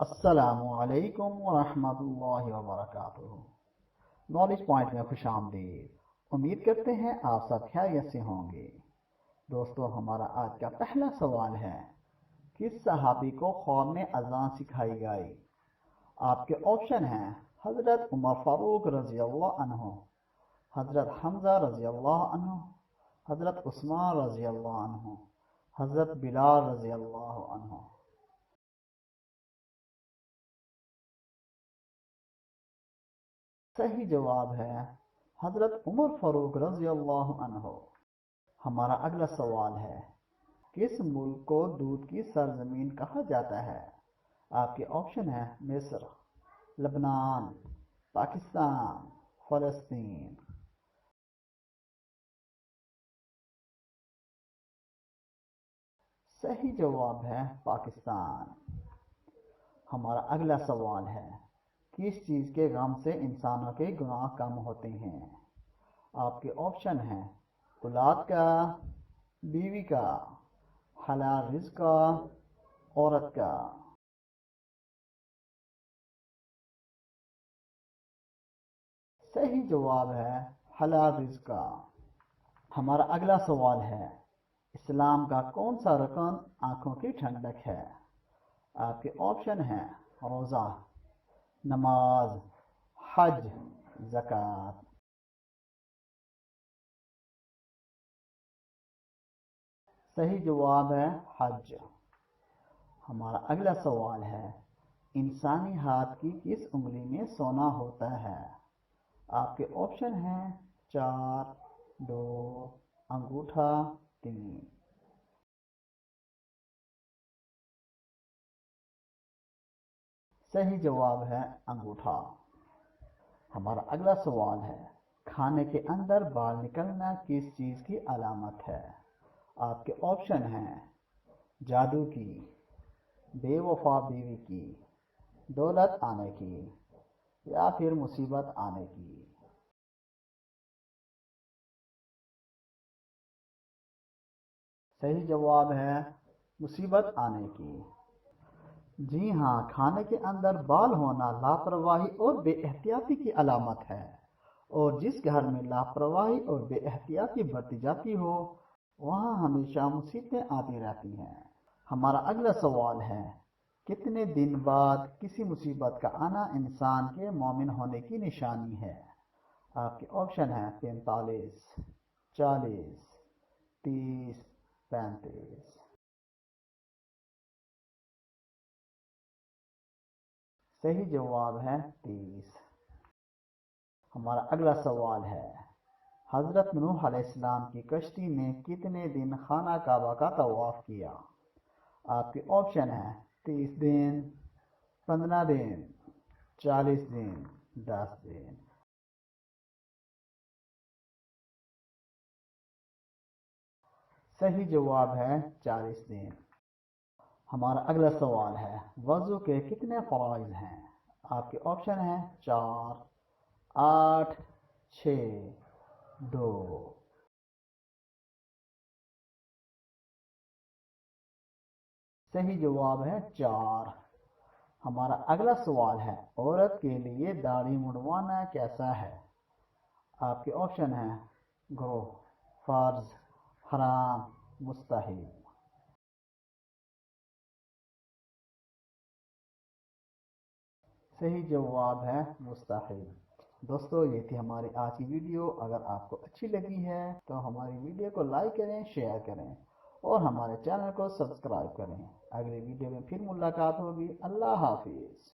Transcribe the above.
अस्सलामुअलैकुम वरहमतुल्लाहि वबरकातुहू। Knowledge point में खुश आमदीद। उम्मीद करते हैं आप सब खैरियत से होंगे। दोस्तों, हमारा आज का पहला सवाल है, किस सहाबी को ख्वाब में अज़ान सिखाई गई? आपके ऑप्शन हैं हज़रत उमर फारूक रज़ी अल्लाह अन्हु, हज़रत हमज़ा रज़ी अल्लाह अन्हु, हज़रत उस्मान रज़ी अल्लाह अन्हु, हज़रत बिलाल रज़ी अल्लाह अन्हु। सही जवाब है हज़रत उमर फारूक रज़ी अल्लाह अन्हु। हमारा अगला सवाल है, किस मुल्क को दूध की सरजमीन कहा जाता है? आपके ऑप्शन है मिस्र, लबनान, पाकिस्तान, फ़लस्तीन। सही जवाब है पाकिस्तान। हमारा अगला सवाल है, किस चीज़ के गम से इंसानों के गुनाह कम होते हैं? आपके ऑप्शन हैं औलाद का, बीवी का, हलाल रिज़्क का, औरत का। सही जवाब है हलाल रिज़्क का। हमारा अगला सवाल है, इस्लाम का कौन सा रुकन आंखों की ठंडक है? आपके ऑप्शन हैं रोज़ा, नमाज, हज, ज़कात। सही जवाब है हज। हमारा अगला सवाल है, इंसानी हाथ की किस उंगली में सोना होता है? आपके ऑप्शन हैं 4, 2, अंगूठा, 3। सही जवाब है अंगूठा। हमारा अगला सवाल है, खाने के अंदर बाल निकलना किस चीज़ की अलामत है? आपके ऑप्शन हैं जादू की, बेवफा बीवी की, दौलत आने की, या फिर मुसीबत आने की। सही जवाब है मुसीबत आने की। जी हाँ, खाने के अंदर बाल होना लापरवाही और बेएहतियाती की अलामत है, और जिस घर में लापरवाही और बेएहतियाती बरती जाती हो वहाँ हमेशा मुसीबतें आती रहती हैं। हमारा अगला सवाल है, कितने दिन बाद किसी मुसीबत का आना इंसान के मोमिन होने की निशानी है? आपके ऑप्शन है 45, 40, 30, 35। सही जवाब है 30। हमारा अगला सवाल है, हज़रत नूह अलैहिस्सलाम की कश्ती ने कितने दिन खाना काबा का तवाफ किया? आपके ऑप्शन है 30 दिन, 15 दिन, 40 दिन, 10 दिन। सही जवाब है 40 दिन। हमारा अगला सवाल है, वज़ू के कितने फ़राइज़ हैं? आपके ऑप्शन हैं 4, 8, 6, 2। सही जवाब है 4। हमारा अगला सवाल है, औरत के लिए दाढ़ी मुंडवाना कैसा है? आपके ऑप्शन हैं गो, फर्ज, हराम, मुस्तहिब। सही जवाब है मुस्तहिब। दोस्तों, ये थी हमारी आज की वीडियो। अगर आपको अच्छी लगी है तो हमारी वीडियो को लाइक करें, शेयर करें और हमारे चैनल को सब्सक्राइब करें। अगली वीडियो में फिर मुलाकात होगी। अल्लाह हाफिज़।